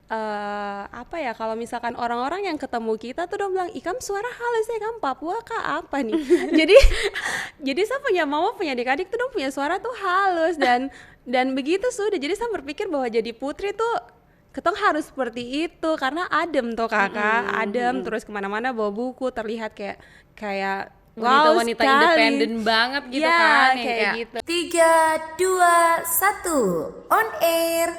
apa ya, kalau misalkan orang-orang yang ketemu kita tuh udah bilang, ih kamu suara halus ya, kamu Papua kah apa nih? jadi jadi saya punya mama punya adik-adik tuh dong punya suara tuh halus dan begitu sudah. Jadi saya berpikir bahwa jadi putri tuh ketong harus seperti itu karena adem tuh kakak, adem terus kemana-mana bawa buku terlihat kayak kayak wow Wanita-wanita sekali. independen banget gitu Ya, kan, yang kayak gitu. 3, 2, 1, on air.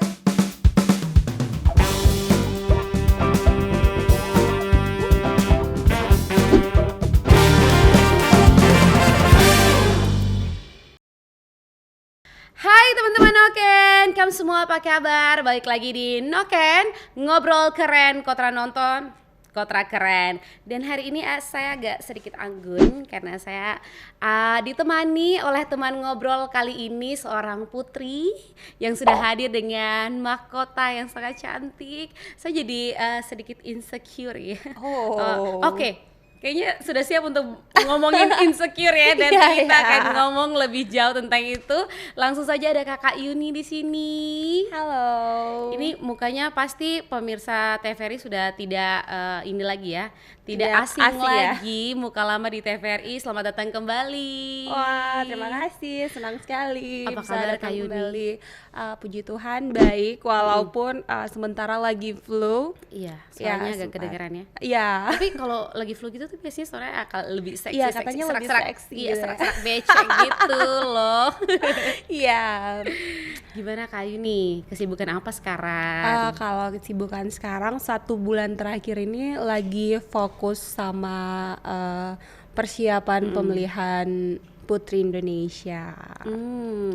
Hai teman-teman Noken, kamu semua apa kabar? Balik lagi di Noken, ngobrol keren, Kotra nonton, Kotra keren. Dan hari ini saya agak sedikit anggun karena saya ditemani oleh teman ngobrol kali ini seorang putri yang sudah hadir dengan mahkota yang sangat cantik. Saya jadi sedikit insecure ya. Oke. Kayaknya sudah siap untuk ngomongin insecure ya, dan Iya, kita iya. akan ngomong lebih jauh tentang itu. Langsung saja ada Kakak Yuni di sini. Halo. Ini mukanya pasti pemirsa TVRI sudah tidak ini lagi ya, tidak Tidak asing asing ya. lagi. Muka lama di TVRI, selamat datang kembali. Wah, terima kasih, senang sekali Apa bisa kabar, datang Kak Yuni? kembali. Puji Tuhan baik, walaupun sementara lagi flu. Iya, suaranya agak sempat. kedengeran ya. Iya. Tapi kalau lagi flu gitu tuh biasanya suaranya akan lebih seksi, Iya, katanya lebih seksi iya, gitu ya. serak-serak becek gitu loh. Iya. Gimana Kak Yuni, kesibukan apa sekarang? Kalau kesibukan sekarang 1 bulan terakhir ini lagi fokus sama persiapan pemilihan Putri Indonesia.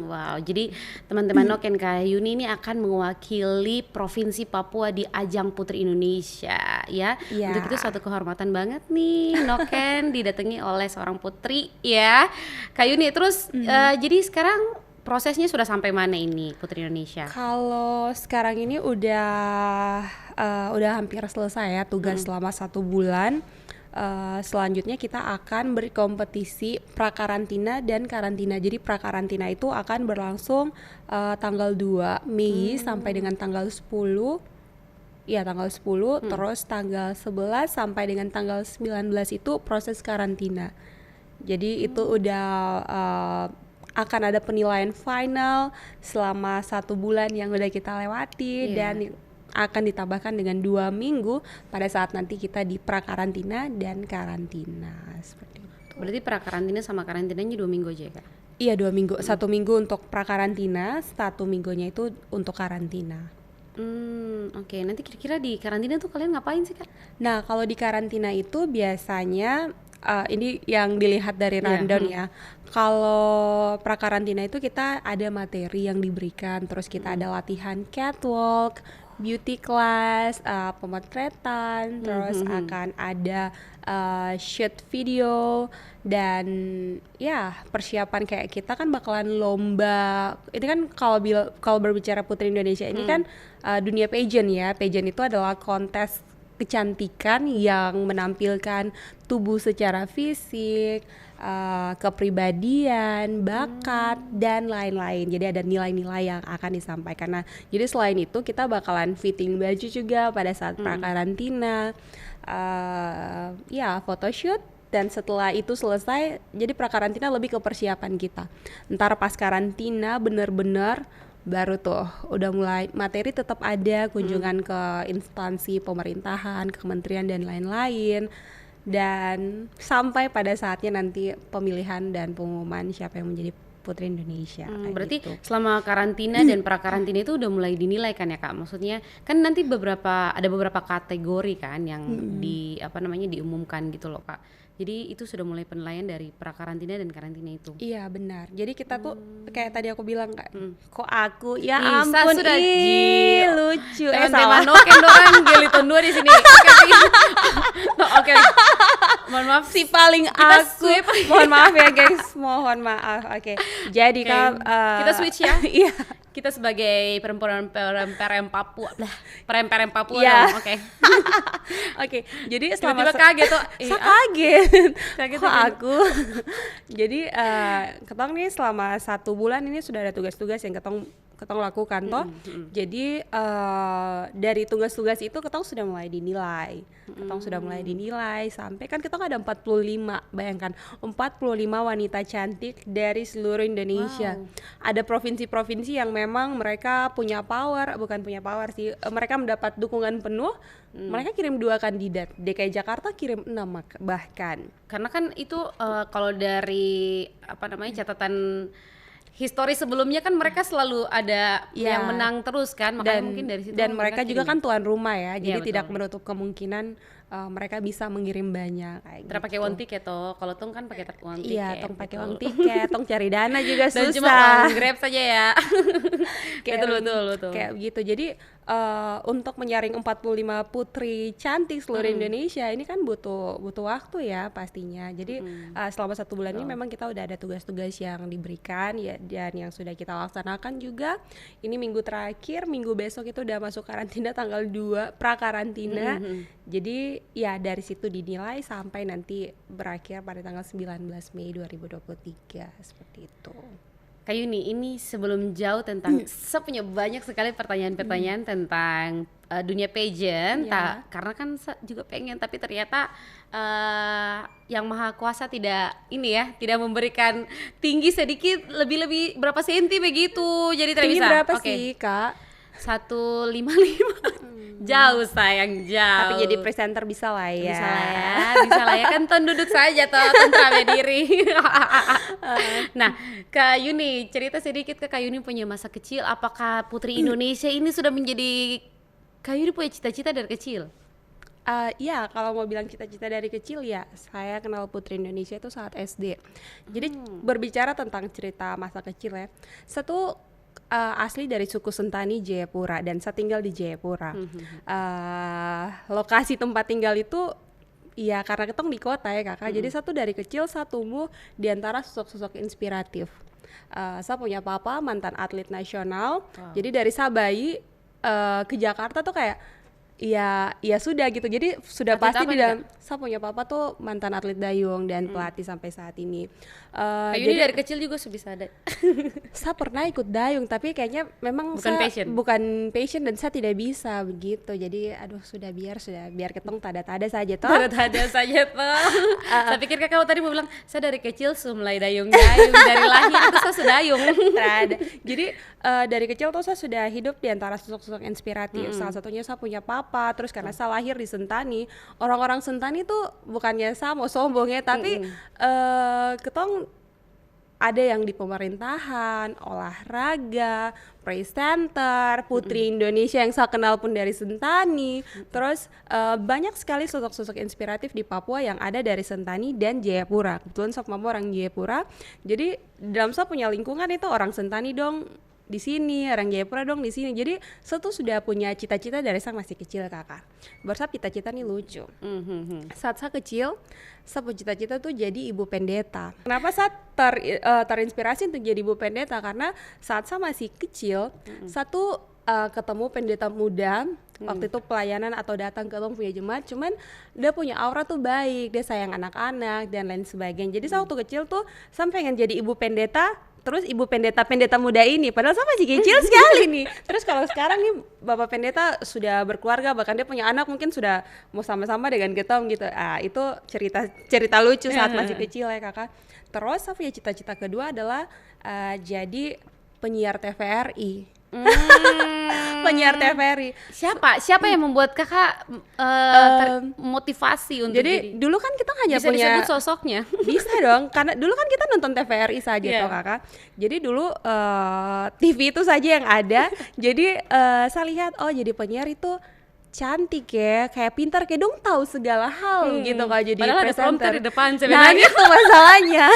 Wow, jadi teman-teman Noken Kak Yuni ini akan mewakili Provinsi Papua di ajang Putri Indonesia ya. Iya. Untuk itu suatu kehormatan banget nih Noken didatangi oleh seorang putri ya. Kak Yuni, terus jadi sekarang prosesnya sudah sampai mana ini Putri Indonesia? Kalau sekarang ini udah hampir selesai ya tugas selama 1 bulan. Selanjutnya kita akan berkompetisi prakarantina dan karantina. Jadi prakarantina itu akan berlangsung tanggal 2 Mei sampai dengan tanggal 10. Iya, tanggal 10, terus tanggal 11 sampai dengan tanggal 19 itu proses karantina. Jadi itu udah akan ada penilaian final selama 1 bulan yang udah kita lewati. Iya. Dan akan ditambahkan dengan 2 minggu pada saat nanti kita di prakarantina dan karantina seperti itu. Berarti prakarantina sama karantinanya 2 minggu aja ya Kak? Iya, 2 minggu. 1 minggu untuk prakarantina, 1 minggunya itu untuk karantina. Oke. Nanti kira-kira di karantina tuh kalian ngapain sih Kak? Nah, kalau di karantina itu biasanya ini yang dilihat dari Iya, rundown ya. Kalau prakarantina itu kita ada materi yang diberikan, terus kita ada latihan catwalk, beauty class, pemotretan, terus akan ada shoot video, dan ya persiapan kayak kita kan bakalan lomba. Ini kan kalau berbicara Putri Indonesia ini kan dunia pageant ya. Pageant itu adalah kontes kecantikan yang menampilkan tubuh secara fisik, kepribadian, bakat, dan lain-lain. Jadi ada nilai-nilai yang akan disampaikan. Nah, jadi selain itu kita bakalan fitting baju juga pada saat prakarantina, ya photoshoot. Dan setelah itu selesai, jadi prakarantina lebih ke persiapan kita. Ntar pas karantina bener-bener baru tuh udah mulai materi, tetap ada kunjungan ke instansi pemerintahan, kementerian dan lain-lain, dan sampai pada saatnya nanti pemilihan dan pengumuman siapa yang menjadi Putri Indonesia. kayak Berarti gitu. selama karantina dan prakarantina itu udah mulai dinilai kan ya Kak? Maksudnya kan nanti ada beberapa kategori kan yang diumumkan gitu loh Kak. Jadi itu sudah mulai penilaian dari prakarantina dan karantina itu. Iya benar. Jadi kita tuh kayak tadi aku bilang Kak, kok aku ya Ih, ampun, sudah, ih lucu. Teman-teman Noken dorang Geliton 2 di sini. Oke. Mohon maaf Si paling Kita aku. sweep. Mohon maaf ya guys, mohon maaf. Oke. Jadi Oke, Kak, kita switch ya. Iya. Kita sebagai perempuan perempuan Papua lah, perempuan Papua Iya. dong. Oke. Oke. Jadi selama Tiba-tiba kaget tuh. Saya kaget. Kaget Kok kan? aku? Jadi ketong nih selama 1 bulan ini sudah ada tugas-tugas yang ketong ketong lakukan toh. Jadi dari tugas-tugas itu ketong sudah mulai dinilai. Ketong sudah mulai dinilai sampai kan ketong ada 45, bayangkan 45 wanita cantik dari seluruh Indonesia. Ada provinsi-provinsi yang memang mereka punya power, bukan punya power sih, mereka mendapat dukungan penuh. Mereka kirim 2 kandidat, DKI Jakarta kirim 6 bahkan. Karena kan itu kalau dari catatan histori sebelumnya kan mereka selalu ada yang menang terus kan, makanya mungkin dari situ. Dan mereka juga kan tuan rumah ya, jadi betul. tidak menutup kemungkinan mereka bisa mengirim banyak kayak Tidak gitu. pakai one ticket toh, kalau tong kan pakai one ticket. Iya, tong pakai uang tiket, tong cari dana juga Dan susah. cuma uang Grab saja ya. Kayak betul. Kayak begitu. Jadi untuk menyaring 45 putri cantik seluruh Indonesia ini kan butuh waktu ya pastinya. Jadi selama 1 bulan ini memang kita udah ada tugas-tugas yang diberikan ya, dan yang sudah kita laksanakan juga. Ini minggu terakhir, minggu besok itu udah masuk karantina tanggal 2 pra-karantina. Jadi ya dari situ dinilai sampai nanti berakhir pada tanggal 19 Mei 2023 seperti itu. Kak Yuni, ini sebelum jauh tentang saya punya banyak sekali pertanyaan-pertanyaan tentang dunia pageant, karena kan saya juga pengen, tapi ternyata yang Maha Kuasa tidak memberikan tinggi sedikit, lebih berapa senti begitu, jadi tidak Tinggi bisa. berapa sih, Kak? 155. Jauh sayang, jauh. Tapi jadi presenter bisa lah ya. Bisa lah ya, kan ton duduk saja toh, tentrame diri. Nah, Kak Yuni, cerita sedikit ke Kak Yuni punya masa kecil, apakah Putri Indonesia ini sudah menjadi Kak Yuni punya cita-cita dari kecil? Ya, kalau mau bilang cita-cita dari kecil ya, saya kenal Putri Indonesia itu saat SD. Jadi berbicara tentang cerita masa kecil ya, satu asli dari suku Sentani Jayapura dan saya tinggal di Jayapura. Lokasi tempat tinggal itu ya karena ketong di kota ya kakak. Jadi satu dari kecil saya tumbuh di antara sosok-sosok inspiratif. Saya punya papa mantan atlet nasional. Jadi dari saya bayi ke Jakarta tuh kayak ya sudah gitu. Jadi sudah atlet pasti apa di dalam. Saya punya papa tuh mantan atlet dayung dan pelatih sampai saat ini. Kak Yuni dari kecil juga bisa ada. Saya pernah ikut dayung tapi kayaknya memang bukan passion dan saya tidak bisa begitu. Jadi aduh sudah biar ketong tada-tada saja toh. Tada-tada saja toh. Saya pikir kakak tadi mau bilang saya dari kecil mulai dayung dari lahir itu saya sudah dayung. Ada. Jadi dari kecil tuh saya sudah hidup di antara sosok-sosok inspiratif. Salah satunya saya punya papa, terus karena saya lahir di Sentani. Orang-orang Sentani tuh bukannya saya mau sombong ya, tapi ketong ada yang di pemerintahan, olahraga, presenter, Putri Indonesia yang saya kenal pun dari Sentani. Terus banyak sekali sosok-sosok inspiratif di Papua yang ada dari Sentani dan Jayapura. Kebetulan saya mama orang Jayapura. Jadi dalam saya punya lingkungan itu orang Sentani dong di sini, orang Jayapura dong di sini. Jadi saya tuh sudah punya cita-cita dari saya masih kecil kakak. Baru cita-cita nih lucu. Saat saya kecil, saya punya cita-cita tuh jadi ibu pendeta. Kenapa saya terinspirasi untuk jadi ibu pendeta? Karena saat saya masih kecil, saya tuh ketemu pendeta muda. Waktu itu pelayanan atau datang ke punya jemaat, cuman dia punya aura tuh baik, dia sayang anak-anak dan lain sebagainya. Jadi saya waktu kecil tuh saya pengen jadi ibu pendeta. Terus ibu pendeta muda ini, padahal saya masih kecil sekali nih. Terus kalau sekarang nih bapak pendeta sudah berkeluarga, bahkan dia punya anak, mungkin sudah mau sama-sama dengan ketong gitu. Itu cerita lucu saat masih kecil ya kakak. Terus saya punya cita-cita kedua adalah jadi penyiar TVRI. Penyiar TVRI. Siapa yang membuat kakak motivasi untuk jadi dulu kan kita hanya bisa punya disebut sosoknya? Bisa dong, karena dulu kan kita nonton TVRI saja toh kakak. Jadi dulu TV itu saja yang ada. Jadi saya lihat jadi penyiar itu cantik ya, kayak pintar, kayak dong tahu segala hal gitu kalau jadi padahal presenter. ada prompter di depan Nah sebenarnya. itu masalahnya.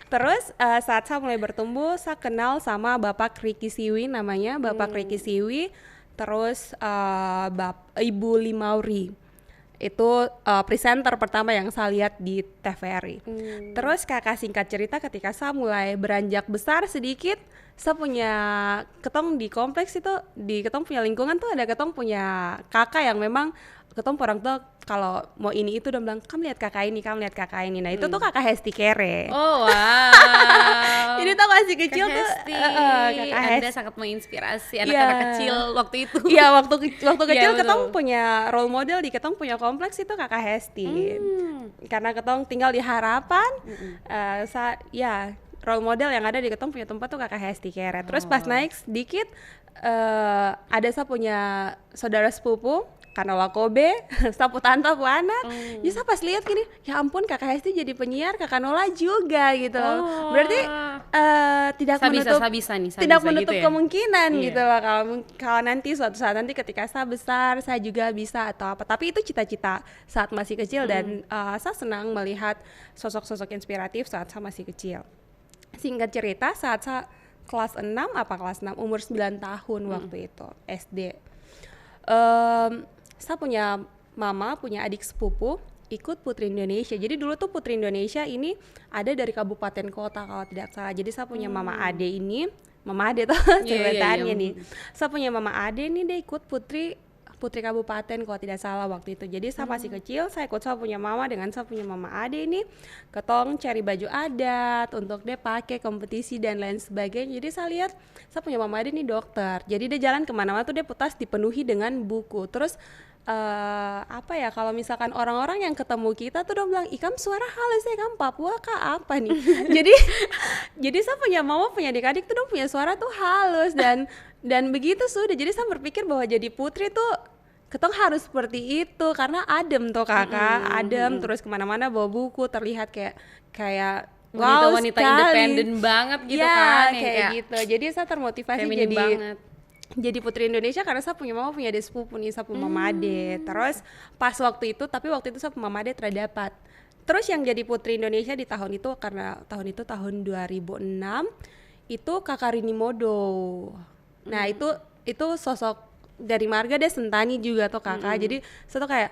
Terus saat saya mulai bertumbuh, saya kenal sama Bapak Riki Siwi namanya, Bapak Riki Siwi. Terus Ibu Limauri. Itu presenter pertama yang saya lihat di TVRI. Terus kakak singkat cerita, ketika saya mulai beranjak besar sedikit, saya punya ketong di kompleks itu, di ketong punya lingkungan tuh ada ketong punya kakak yang memang ketong orang tua kalau mau ini itu udah bilang, kamu lihat kakak ini. Nah itu tuh kakak Hesti Kere. Oh wow. Jadi tau masih kecil Kak tuh Hesti, kakak Anda Hesti. sangat menginspirasi anak-anak kecil waktu itu. Iya, waktu kecil Iya, ketong betul. punya role model di ketong punya kompleks itu kakak Hesti. Karena ketong tinggal di Harapan, role model yang ada di ketong punya tempat tuh kakak Hesti Kere. Terus pas naik sedikit, ada saya punya saudara sepupu, Kanola Kobe, sapu tante, sapu anak. Jadi saya pas lihat gini, ya ampun kakak Hesti jadi penyiar, kakak Nola juga gitu loh. Berarti tidak menutup gitu ya? kemungkinan Iya. gitu loh kalau nanti suatu saat nanti ketika saya besar saya juga bisa atau apa. Tapi itu cita-cita saat masih kecil dan saya senang melihat sosok-sosok inspiratif saat saya masih kecil. Singkat cerita saat saya kelas 6 umur 9 tahun waktu itu SD. Saya punya mama, punya adik sepupu ikut Putri Indonesia. Jadi dulu tuh Putri Indonesia ini ada dari kabupaten kota kalau tidak salah. Jadi saya punya mama ade tuh ceritanya nih. Saya punya mama ade nih, dia ikut Putri kabupaten kalau tidak salah waktu itu. Jadi saya masih kecil, saya ikut saya punya mama dengan saya punya mama ade ini ketong cari baju adat untuk dia pakai kompetisi dan lain sebagainya. Jadi saya lihat saya punya mama ade ini dokter. Jadi dia jalan kemana-mana tuh dia putas dipenuhi dengan buku. Terus kalau misalkan orang-orang yang ketemu kita tuh udah bilang, ikam suara halus ya, kamu Papua kah apa nih? jadi saya punya mama punya adik-adik tuh dong punya suara tuh halus dan begitu sudah. Jadi saya berpikir bahwa jadi putri tuh ketong harus seperti itu karena adem tuh kakak, adem terus kemana-mana bawa buku terlihat kayak wow Wanita sekali. independen banget gitu Ya, kan, yang kayak gitu. Jadi saya termotivasi feminin banget. jadi Putri Indonesia karena saya punya mama punya adik sepupu nih, saya punya mama ade. Terus pas waktu itu saya punya mama ade terdapat. Terus yang jadi Putri Indonesia di tahun itu karena tahun 2006 itu Kakak Rini Modo. Nah, itu sosok dari marga dia Sentani juga tuh kakak. Jadi saya tuh kayak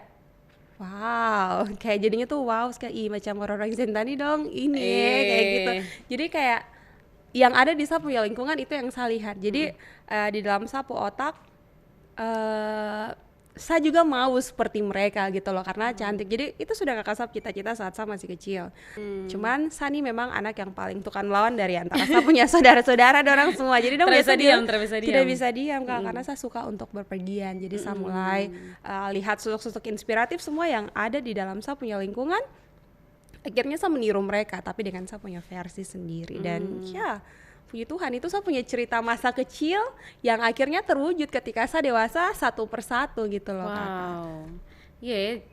wow, kayak jadinya tuh wow sekali macam orang-orang Sentani dong ini kayak gitu. Jadi kayak yang ada di sapu ya lingkungan itu yang saya lihat. Jadi di dalam sapu otak saya juga mau seperti mereka gitu loh karena cantik. Jadi itu sudah kakak saya cita-cita saat saya masih kecil. Cuman Sani memang anak yang paling tukang melawan dari antara saya punya saudara-saudara dorang semua. Jadi dong tidak bisa diam Kak, karena saya suka untuk berpergian. Jadi saya mulai lihat sosok-sosok inspiratif semua yang ada di dalam saya punya lingkungan. Akhirnya saya meniru mereka tapi dengan saya punya versi sendiri dan ya puji Tuhan itu saya punya cerita masa kecil yang akhirnya terwujud ketika saya dewasa satu persatu gitu loh Wow. Iya,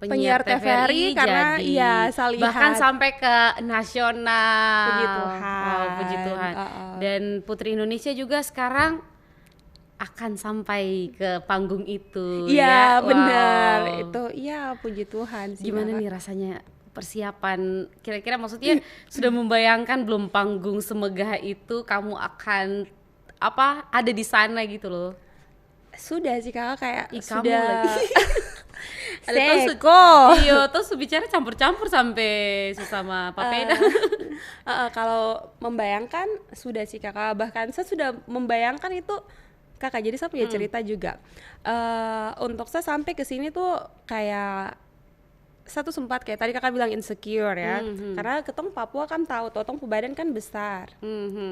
penyiar TVRI karena jadi. iya saya lihat Bahkan sampai ke nasional. Puji Tuhan. Wow, puji Tuhan. Dan Putri Indonesia juga sekarang akan sampai ke panggung itu. Iya ya? benar Wow. itu iya puji Tuhan sih. Gimana Kakak. nih rasanya persiapan, kira-kira maksudnya sudah membayangkan belum panggung semegah itu kamu akan ada di sana gitu loh. Sudah sih kakak kayak Kamu sudah lagi. Seko. Iya, terus bicara campur-campur sampai sesama papeda. Kalau membayangkan sudah sih kakak, bahkan saya sudah membayangkan itu kakak. Jadi saya punya cerita juga. Untuk saya sampai ke sini tuh kayak satu sempat kayak tadi kakak bilang insecure ya, karena ketong Papua kan tahu, tong badan kan besar,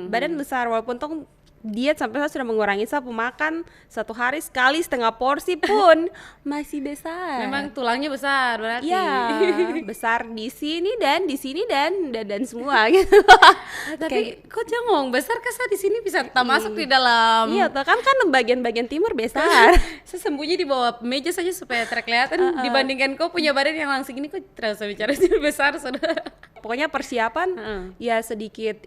badan besar walaupun tong diet sampai saya sudah mengurangi sapu makan satu hari sekali setengah porsi pun masih besar. Memang tulangnya besar berarti. Iya, besar di sini dan semua gitu. Tapi kok jongong besar kasa di sini bisa tak masuk di dalam. Iya, tuh kan bagian-bagian timur besar. Sesembunyi di bawah meja saja supaya terkelihatan dibandingkan kau punya badan yang langsing ini kok terasa bicara besar saudara. Pokoknya persiapan ya sedikit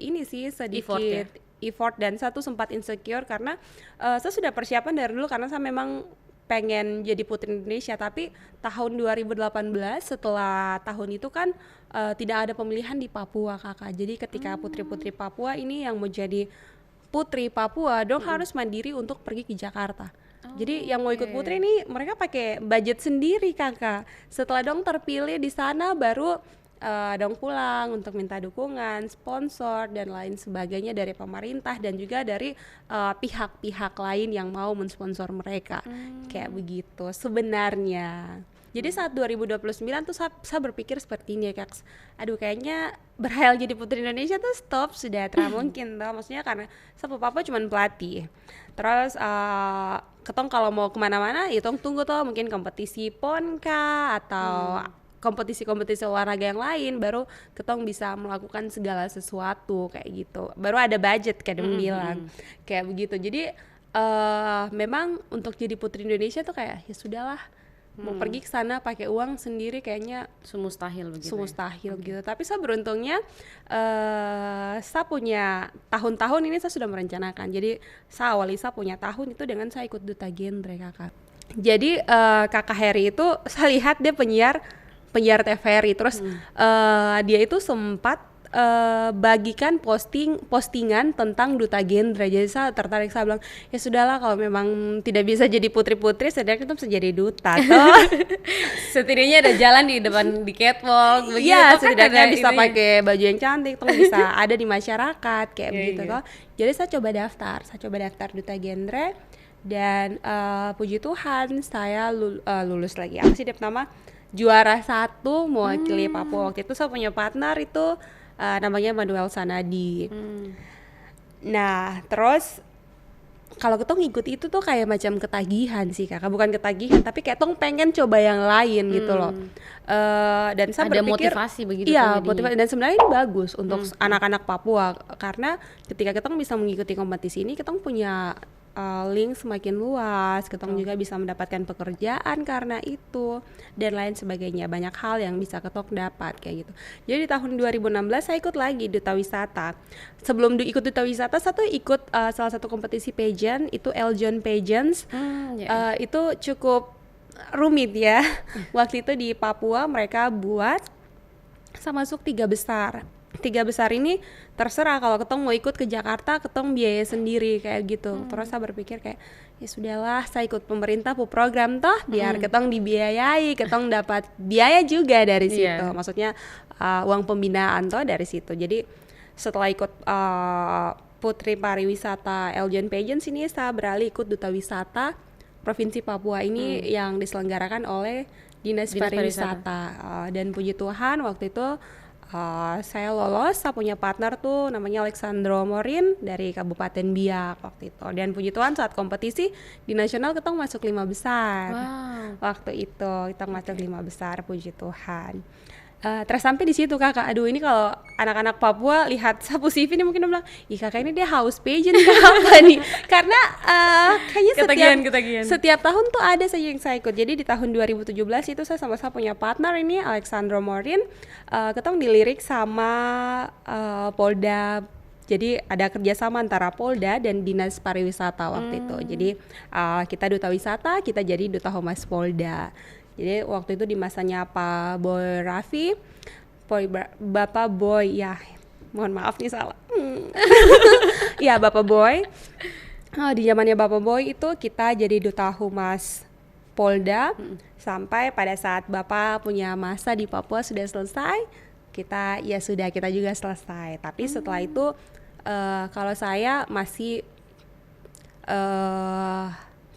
effort dan satu sempat insecure karena saya sudah persiapan dari dulu karena saya memang pengen jadi Putri Indonesia, tapi tahun 2018 setelah tahun itu kan tidak ada pemilihan di Papua kakak. Jadi ketika putri-putri Papua ini yang mau jadi Putri Papua dong harus mandiri untuk pergi ke Jakarta. Jadi yang mau ikut putri ini mereka pakai budget sendiri kakak. Setelah dong terpilih di sana baru dong pulang untuk minta dukungan, sponsor dan lain sebagainya dari pemerintah dan juga dari pihak-pihak lain yang mau mensponsor mereka. Kayak begitu sebenarnya. Jadi saat 2029 tuh saya berpikir seperti ini ya Kak, aduh kayaknya berhayal jadi Putri Indonesia tuh stop, sudah terlalu mungkin toh, maksudnya karena saya papa cuma pelatih. Terus ketong kalau mau kemana-mana ya tunggu toh mungkin kompetisi PON kah atau kompetisi-kompetisi olahraga yang lain, baru ketong bisa melakukan segala sesuatu kayak gitu, baru ada budget kayak dong bilang kayak begitu. Jadi memang untuk jadi Putri Indonesia tuh kayak ya sudahlah, mau pergi ke sana pakai uang sendiri kayaknya Semustahil begitu. semustahil gitu. Tapi saya beruntungnya saya punya tahun-tahun ini saya sudah merencanakan. Jadi saya punya tahun itu dengan saya ikut Duta Genre Kakak. Jadi Kakak Heri itu saya lihat dia penyiar TVRI, terus dia itu sempat bagikan postingan tentang Duta Genre. Jadi saya tertarik, saya bilang ya sudahlah, kalau memang tidak bisa jadi putri-putri setidaknya kita bisa jadi duta toh. Setidaknya ada jalan di depan di catwalk begitu. Iya, Toh kan setidaknya ada bisa itunya. pakai baju yang cantik, toh bisa ada di masyarakat kayak Iya, begitu iya. toh. Jadi saya coba daftar Duta Genre, dan puji Tuhan saya lulus lagi. Apa sih dia nama? Juara 1 mewakili Papua. Waktu itu saya punya partner itu namanya Manuel Sanadi. Nah, terus kalau ketong ikut itu tuh kayak macam ketagihan sih Kakak, bukan ketagihan tapi kayak tong pengen coba yang lain gitu loh. Dan saya Ada berpikir motivasi begitu iya, kan jadinya. motivasi, dan sebenarnya ini bagus untuk anak-anak Papua, karena ketika ketong bisa mengikuti kompetisi ini, ketong punya link semakin luas, ketong juga bisa mendapatkan pekerjaan karena itu dan lain sebagainya, banyak hal yang bisa ketong dapat kayak gitu. Jadi di tahun 2016 saya ikut lagi Duta Wisata. Sebelum ikut Duta Wisata, saya tuh ikut salah satu kompetisi pageant, itu Eljon Pageants. Itu cukup rumit ya. Waktu itu di Papua mereka buat, saya masuk 3 besar. 3 besar ini terserah, kalau ketong mau ikut ke Jakarta ketong biaya sendiri kayak gitu. Terus saya berpikir kayak ya sudahlah, saya ikut pemerintah program toh biar ketong dibiayai, ketong dapat biaya juga dari situ. Maksudnya uang pembinaan toh dari situ. Jadi setelah ikut Putri Pariwisata Eljon Pageants ini, saya beralih ikut Duta Wisata Provinsi Papua ini yang diselenggarakan oleh Dinas Pariwisata. Dan puji Tuhan waktu itu saya lolos, saya punya partner tuh namanya Alexandro Morin dari Kabupaten Biak waktu itu. Dan puji Tuhan saat kompetisi di nasional kita masuk 5 besar. Waktu itu kita masuk 5 besar, puji Tuhan. Terus sampai di situ Kakak, aduh ini kalau anak-anak Papua lihat Sapu CV ini mungkin bilang, ih Kakak ini dia haus pageant apa nih? Karena kayaknya setiap tahun tuh ada saja yang saya ikut. Jadi di tahun 2017 itu saya sama-sama punya partner ini Alexandro Morin, ketong dilirik sama Polda. Jadi ada kerjasama antara Polda dan Dinas Pariwisata waktu itu. Jadi kita Duta Wisata, kita jadi Duta Humas Polda. Jadi waktu itu di masanya Pak Boy Raffi, Bapak Boy, ya mohon maaf nih salah. Ya Bapak Boy, di zamannya Bapak Boy itu kita jadi Duta Humas Polda, sampai pada saat Bapak punya masa di Papua sudah selesai, kita juga selesai. Tapi setelah itu kalau saya masih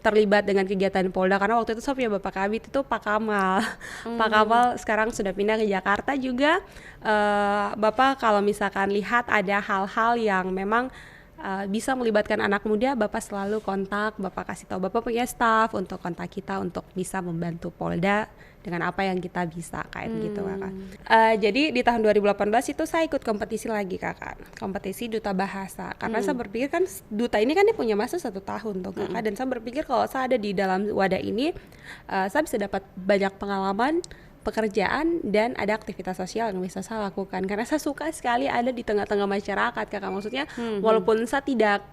terlibat dengan kegiatan Polda, karena waktu itu saya punya Bapak Kabit itu Pak Kamal. Pak Kamal sekarang sudah pindah ke Jakarta juga. Bapak kalau misalkan lihat ada hal-hal yang memang bisa melibatkan anak muda, Bapak selalu kontak, Bapak kasih tahu, Bapak punya staff untuk kontak kita untuk bisa membantu Polda dengan apa yang kita bisa kayak begitu Kakak. Jadi di tahun 2018 itu saya ikut kompetisi lagi Kakak, kompetisi Duta Bahasa, karena saya berpikir kan Duta ini kan dia punya masa 1 tahun tuh Kakak, dan saya berpikir kalau saya ada di dalam wadah ini, saya bisa dapat banyak pengalaman, pekerjaan, dan ada aktivitas sosial yang bisa saya lakukan, karena saya suka sekali ada di tengah-tengah masyarakat Kakak. Maksudnya walaupun saya tidak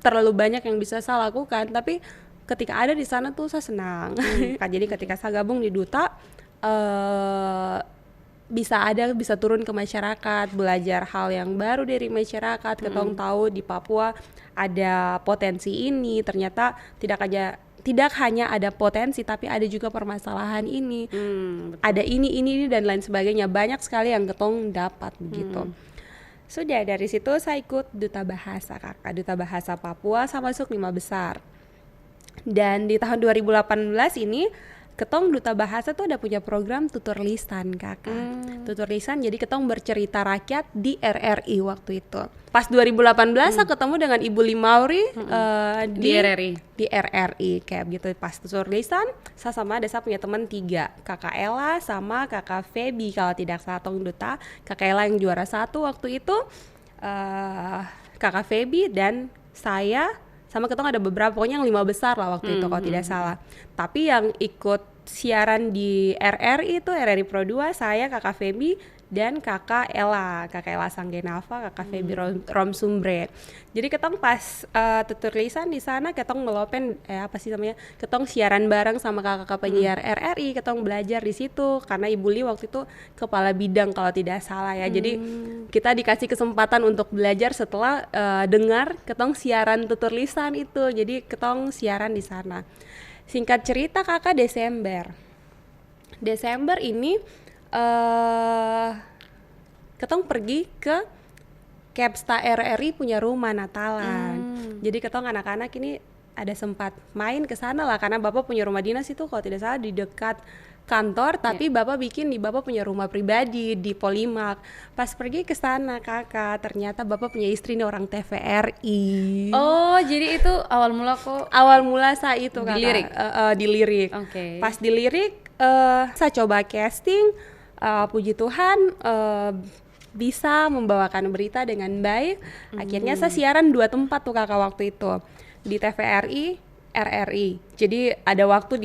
terlalu banyak yang bisa saya lakukan, tapi ketika ada di sana tuh saya senang. Jadi ketika saya gabung di Duta, bisa turun ke masyarakat, belajar hal yang baru dari masyarakat. Ketong tahu di Papua ada potensi ini, ternyata tidak hanya ada potensi, tapi ada juga permasalahan ini, ada ini dan lain sebagainya. Banyak sekali yang ketong dapat begitu. Sudah dari situ saya ikut Duta Bahasa Kakak, Duta Bahasa Papua, saya masuk 5 besar. Dan di tahun 2018 ini ketong Duta Bahasa tuh ada punya program tutur lisan kakak. Tutur lisan, jadi ketong bercerita rakyat di RRI waktu itu. Pas 2018 saya ketemu dengan Ibu Limauri Di RRI. Di RRI kayak gitu. Pas tutur lisan, saya sama ada saya punya teman 3, kakak Ella sama kakak Feby kalau tidak salah tong duta. Kakak Ella yang juara 1 waktu itu, kakak Feby dan saya sama ketong ada beberapa, pokoknya yang 5 besar lah waktu itu kalau tidak salah. Tapi yang ikut siaran di RRI itu RRI Pro 2, saya, kakak Feby dan kakak Ella Sanggenava, kakak Feby Romsumbre. Jadi ketong pas tutur lisan di sana ketong ngelopen ketong siaran bareng sama kakak penyiar RRI, ketong belajar di situ karena Ibu Li waktu itu kepala bidang kalau tidak salah ya. Jadi kita dikasih kesempatan untuk belajar setelah dengar ketong siaran tutur lisan itu. Jadi ketong siaran di sana. Singkat cerita kakak Desember ini ketong pergi ke Kepsta RRI punya rumah Natalan. Jadi ketong anak-anak ini ada sempat main ke sana lah karena Bapak punya rumah dinas itu kalau tidak salah di dekat kantor, tapi Bapak bikin di Bapak punya rumah pribadi di Polimak. Pas pergi ke sana kakak, ternyata Bapak punya istri nih orang TVRI. Oh, jadi itu awal mula saya itu kakak. Dilirik. Dilirik. Oke. Pas dilirik saya coba casting, puji Tuhan bisa membawakan berita dengan baik. Akhirnya saya siaran 2 tempat tuh kakak waktu itu, di TVRI, RRI. Jadi ada waktu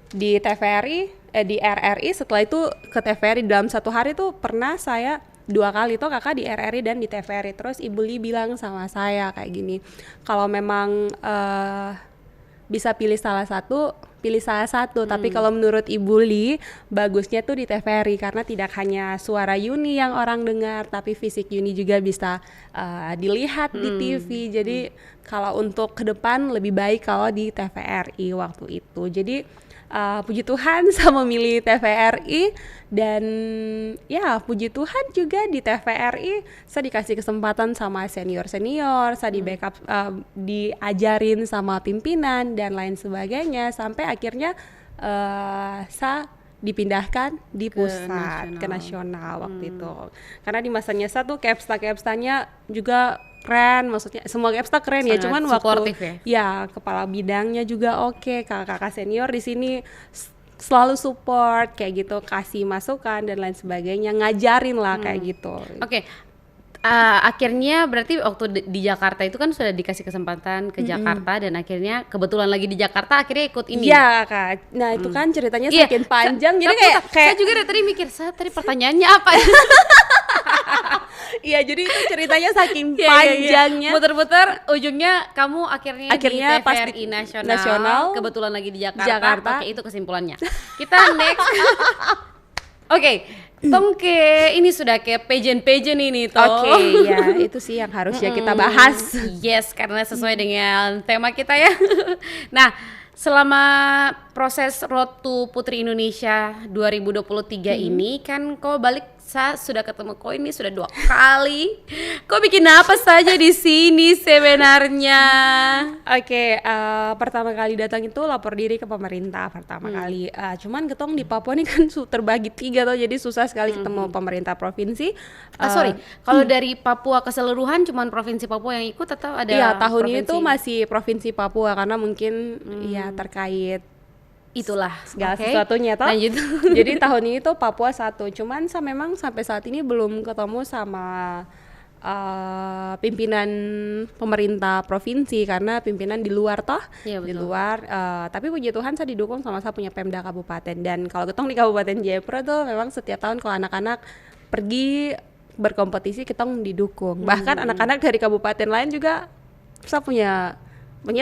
di TVRI, di RRI, setelah itu ke TVRI. Dalam 1 hari tuh pernah saya 2 kali tuh kakak di RRI dan di TVRI. Terus Ibu Li bilang sama saya kayak gini, kalau memang bisa pilih salah satu. Tapi kalau menurut Ibu Li bagusnya tuh di TVRI karena tidak hanya suara Yuni yang orang dengar, tapi fisik Yuni juga bisa dilihat di TV. Jadi kalau untuk ke depan lebih baik kalau di TVRI waktu itu. Jadi puji Tuhan saya memilih TVRI, dan ya puji Tuhan juga di TVRI saya dikasih kesempatan sama senior, saya di backup, diajarin sama pimpinan dan lain sebagainya sampai akhirnya saya dipindahkan di pusat ke nasional waktu itu. Karena di masanya saya tuh Kepstanya juga keren, maksudnya semua Kepsta keren ya, cuman waktu ya kepala bidangnya juga oke, kakak-kakak senior di sini selalu support kayak gitu, kasih masukan dan lain sebagainya, ngajarin lah kayak gitu. Oke. Akhirnya berarti waktu di Jakarta itu kan sudah dikasih kesempatan ke Jakarta, dan akhirnya kebetulan lagi di Jakarta akhirnya ikut ini. Iya kak, nah itu kan ceritanya semakin panjang, jadi kayak saya juga dari tadi mikir, tadi pertanyaannya apa? Iya, jadi itu ceritanya saking panjangnya. Muter-muter, ujungnya kamu akhirnya di TVRI Nasional, kebetulan lagi di Jakarta. Oke, itu kesimpulannya. Kita next. Oke. Tong ini sudah kayak pageant ini toh. Oke, ya itu sih yang harusnya kita bahas. Yes, karena sesuai dengan tema kita ya. Nah, selama proses Road to Putri Indonesia 2023 ini kan kau balik, saya sudah ketemu kau ini sudah 2 kali. Kau bikin apa saja di sini sebenarnya? Oke, pertama kali datang itu lapor diri ke pemerintah pertama kali. Cuman ketong di Papua ini kan terbagi 3 tuh, jadi susah sekali ketemu pemerintah provinsi. Kalau dari Papua keseluruhan cuman provinsi Papua yang ikut atau ada? Iya, tahun ini tuh masih provinsi Papua karena mungkin ya terkait itulah segala sesuatunya toh. Jadi tahun ini tuh Papua 1. Cuman memang sampai saat ini belum ketemu sama pimpinan pemerintah provinsi karena pimpinan di luar toh. Ya, di luar. Tapi puji Tuhan saya didukung sama saya punya Pemda Kabupaten, dan kalau ketong di Kabupaten Jayapura tuh memang setiap tahun kalau anak-anak pergi berkompetisi ketong didukung. Bahkan anak-anak dari kabupaten lain juga saya punya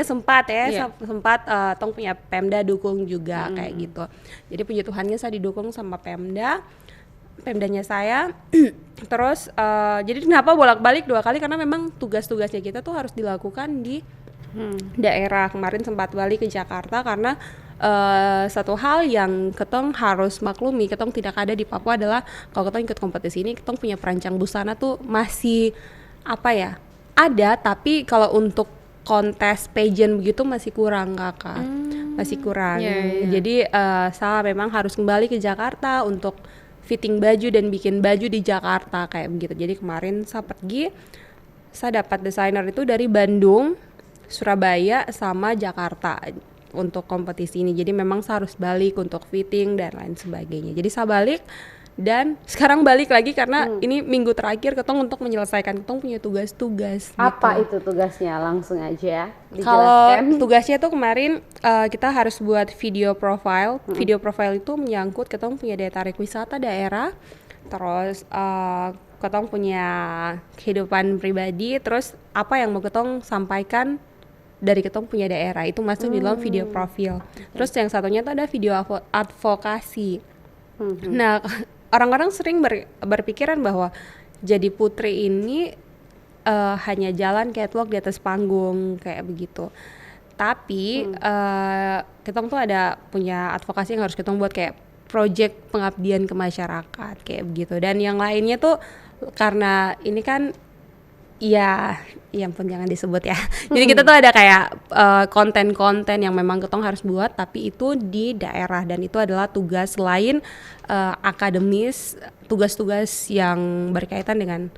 sempat sempat tong punya Pemda dukung juga kayak gitu. Jadi puji Tuhannya saya didukung sama Pemdanya saya. Terus jadi kenapa bolak-balik 2 kali, karena memang tugas-tugasnya kita tuh harus dilakukan di daerah. Kemarin sempat balik ke Jakarta karena satu hal yang ketong harus maklumi, ketong tidak ada di Papua adalah kalau ketong ikut kompetisi ini, ketong punya perancang busana tuh masih ada, tapi kalau untuk kontes pageant begitu masih kurang kakak. masih kurang. Iya. Jadi saya memang harus kembali ke Jakarta untuk fitting baju dan bikin baju di Jakarta kayak begitu. Jadi kemarin saya pergi, saya dapat desainer itu dari Bandung, Surabaya sama Jakarta untuk kompetisi ini. Jadi memang saya harus balik untuk fitting dan lain sebagainya. Jadi saya balik dan sekarang balik lagi karena ini minggu terakhir ketong untuk menyelesaikan, ketong punya tugas-tugas. Apa gitu. itu tugasnya? Langsung aja Kalau dijelaskan. tugasnya tuh kemarin kita harus buat video profile. Video profile itu menyangkut ketong punya daya tarik wisata daerah, terus ketong punya kehidupan pribadi, terus apa yang mau ketong sampaikan dari ketong punya daerah itu masuk di dalam video profil. Terus yang satunya tuh ada video advokasi. Nah, orang-orang sering berpikiran bahwa jadi putri ini hanya jalan catwalk di atas panggung kayak begitu. Tapi ketong tuh ada punya advokasi yang harus ketong buat kayak project pengabdian ke masyarakat kayak begitu. Dan yang lainnya tuh karena ini kan ya ampun jangan disebut ya. Jadi kita tuh ada kayak konten-konten yang memang ketong harus buat, tapi itu di daerah dan itu adalah tugas lain akademis, tugas-tugas yang berkaitan dengan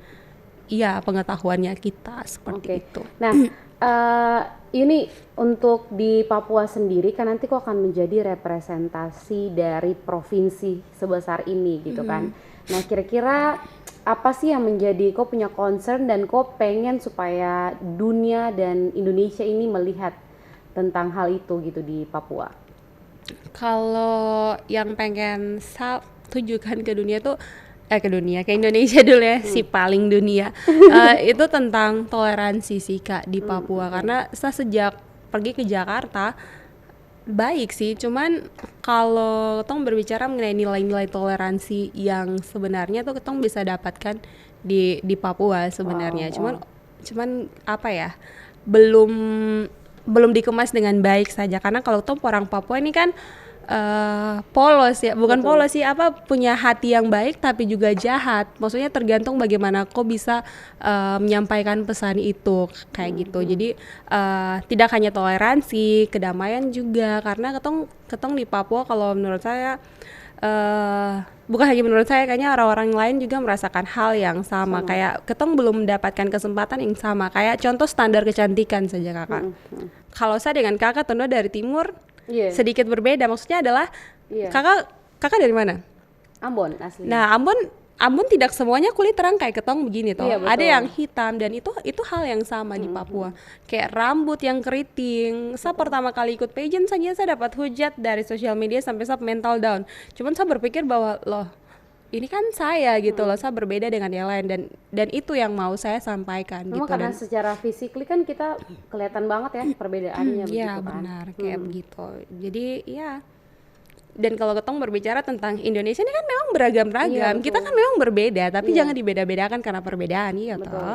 pengetahuannya kita seperti itu. Nah, ini untuk di Papua sendiri kan nanti kok akan menjadi representasi dari provinsi sebesar ini gitu kan. Nah, kira-kira apa sih yang menjadi kok punya concern dan kok pengen supaya dunia dan Indonesia ini melihat tentang hal itu gitu di Papua? Kalau yang pengen saya tunjukkan ke dunia tuh ke Indonesia dulu ya, si paling dunia itu tentang toleransi sih Kak di Papua. Karena saya sejak pergi ke Jakarta baik sih, cuman kalau ketong berbicara mengenai nilai-nilai toleransi yang sebenarnya tuh ketong bisa dapatkan di Papua sebenarnya. Cuman apa ya, belum dikemas dengan baik saja, karena kalau ketong orang Papua ini kan polos ya, bukan polos sih, punya hati yang baik tapi juga jahat. Maksudnya tergantung bagaimana kok bisa menyampaikan pesan itu kayak gitu. Jadi tidak hanya toleransi, kedamaian juga, karena ketong di Papua kalau menurut saya bukan hanya menurut saya, kayaknya orang-orang lain juga merasakan hal yang sama. Kayak ketong belum mendapatkan kesempatan yang sama. Kayak contoh standar kecantikan saja Kakak. Kalau saya dengan Kakak tentu dari timur sedikit berbeda. Maksudnya adalah kakak dari mana? Ambon asli. Nah, Ambon tidak semuanya kulit terang kayak ketong begini toh. Ada yang hitam dan itu hal yang sama di Papua. Kayak rambut yang keriting. Saya pertama kali ikut pageant saja saya dapat hujat dari sosial media sampai saya mental down. Cuman saya berpikir bahwa loh, ini kan saya gitu loh, saya berbeda dengan yang lain dan itu yang mau saya sampaikan gitu. Karena secara fisikly kan kita kelihatan banget ya perbedaannya begitu ya, kan. Benar kayak begitu. Jadi dan kalau ketong berbicara tentang Indonesia ini kan memang beragam-ragam. Kita kan memang berbeda, tapi jangan dibeda-bedakan karena perbedaan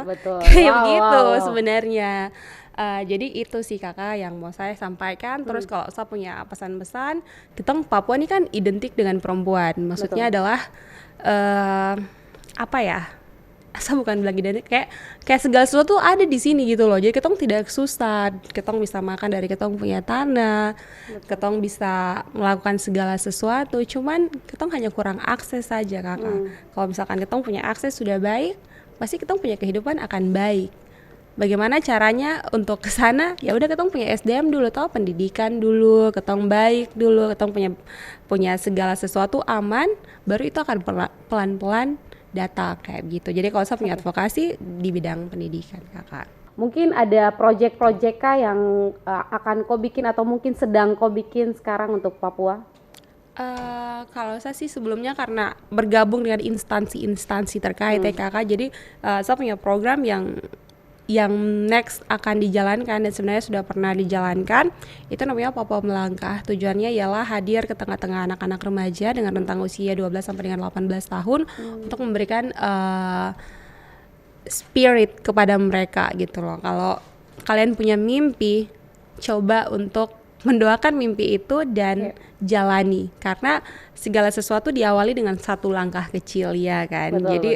Betul. Kayak begitu sebenarnya. Jadi itu sih Kakak yang mau saya sampaikan. Terus kalau saya punya pesan-pesan, ketong Papua ini kan identik dengan perempuan. Maksudnya adalah saya bukan bilang identik, kayak segala sesuatu ada di sini gitu loh. Jadi ketong tidak susah, ketong bisa makan dari ketong punya tanah, ketong bisa melakukan segala sesuatu. Cuman ketong hanya kurang akses saja Kakak. Kalau misalkan ketong punya akses sudah baik, pasti ketong punya kehidupan akan baik. Bagaimana caranya untuk ke sana? Ya udah ketong punya SDM dulu, toh pendidikan dulu, ketong baik dulu, ketong punya segala sesuatu aman, baru itu akan pelan-pelan datang kayak gitu. Jadi kalau saya punya advokasi di bidang pendidikan Kakak. Mungkin ada project-project kah yang akan kau bikin atau mungkin sedang kau bikin sekarang untuk Papua? Kalau saya sih sebelumnya karena bergabung dengan instansi-instansi terkait Kakak, jadi saya punya program yang next akan dijalankan dan sebenarnya sudah pernah dijalankan. Itu namanya Papua Melangkah. Tujuannya ialah hadir ke tengah-tengah anak-anak remaja dengan rentang usia 12 sampai dengan 18 tahun untuk memberikan spirit kepada mereka gitu loh. Kalau kalian punya mimpi, coba untuk mendoakan mimpi itu dan jalani, karena segala sesuatu diawali dengan satu langkah kecil ya kan. Betul, Jadi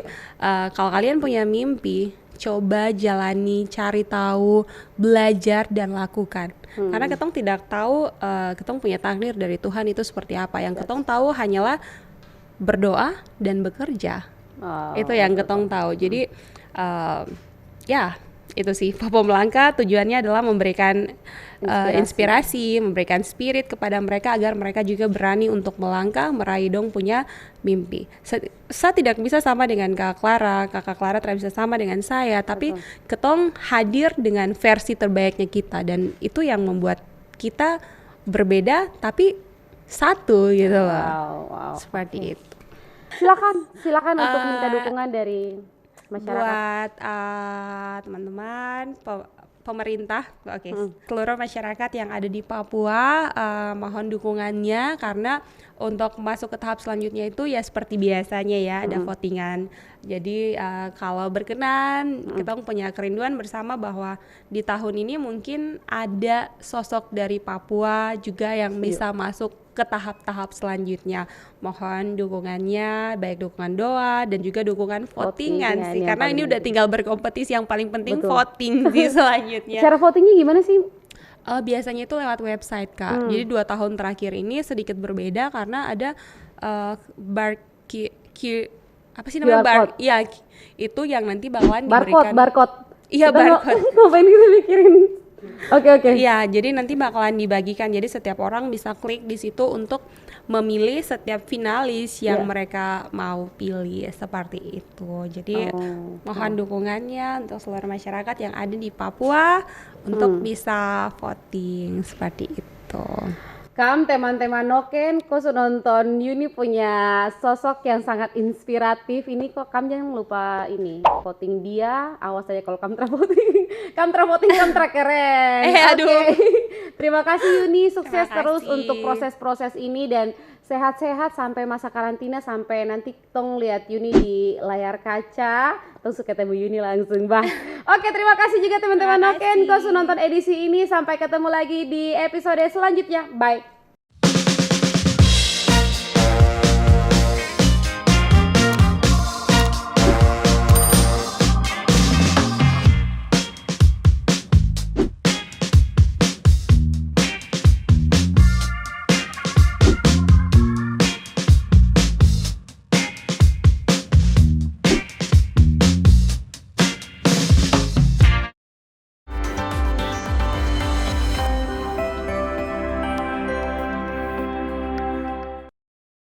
kalau kalian punya mimpi, coba jalani, cari tahu, belajar dan lakukan. Karena ketong tidak tahu ketong punya takdir dari Tuhan itu seperti apa. Yang ketong tahu hanyalah berdoa dan bekerja. Itu yang ketong tahu. Jadi ya itu sih, Papa Melangkah tujuannya adalah memberikan inspirasi, memberikan spirit kepada mereka agar mereka juga berani untuk melangkah, meraih dong punya mimpi. Saya tidak bisa sama dengan Kakak Clara tidak bisa sama dengan saya, tapi ketong hadir dengan versi terbaiknya kita, dan itu yang membuat kita berbeda tapi satu gitu loh. Wow. Seperti itu. Silakan untuk minta dukungan dari masyarakat. Buat teman-teman pemerintah, seluruh masyarakat yang ada di Papua, mohon dukungannya, karena untuk masuk ke tahap selanjutnya itu ya seperti biasanya ya, ada votingan. Jadi kalau berkenan, kita punya kerinduan bersama bahwa di tahun ini mungkin ada sosok dari Papua juga yang bisa masuk ke tahap-tahap selanjutnya. Mohon dukungannya, baik dukungan doa dan juga dukungan votingan sih, karena ini udah tinggal berkompetisi, yang paling penting voting sih selanjutnya. Cara votingnya gimana sih? Biasanya itu lewat website Kak. Jadi 2 tahun terakhir ini sedikit berbeda karena ada apa sih namanya, iya, itu yang nanti bakalan diberikan barcode. Iya, barcode. Ngapain kita mikirin? Oke. Iya, jadi nanti bakalan dibagikan. Jadi setiap orang bisa klik di situ untuk memilih setiap finalis yang mereka mau pilih, seperti itu. Jadi mohon dukungannya untuk seluruh masyarakat yang ada di Papua untuk bisa voting, seperti itu. Teman-teman Noken, kok nonton Yuni punya sosok yang sangat inspiratif. Ini kok jangan lupa ini voting dia. Awas aja kalau Kamtra voting Kamtra keren. Aduh. Terima kasih Yuni, sukses terus kasih. untuk proses-proses ini, dan sehat-sehat sampai masa karantina, sampai nanti tong lihat Yuni di layar kaca, tong suka ketemu Yuni langsung bah. Oke, terima kasih juga teman-teman Noken, kau nonton edisi ini. Sampai ketemu lagi di episode selanjutnya. Bye.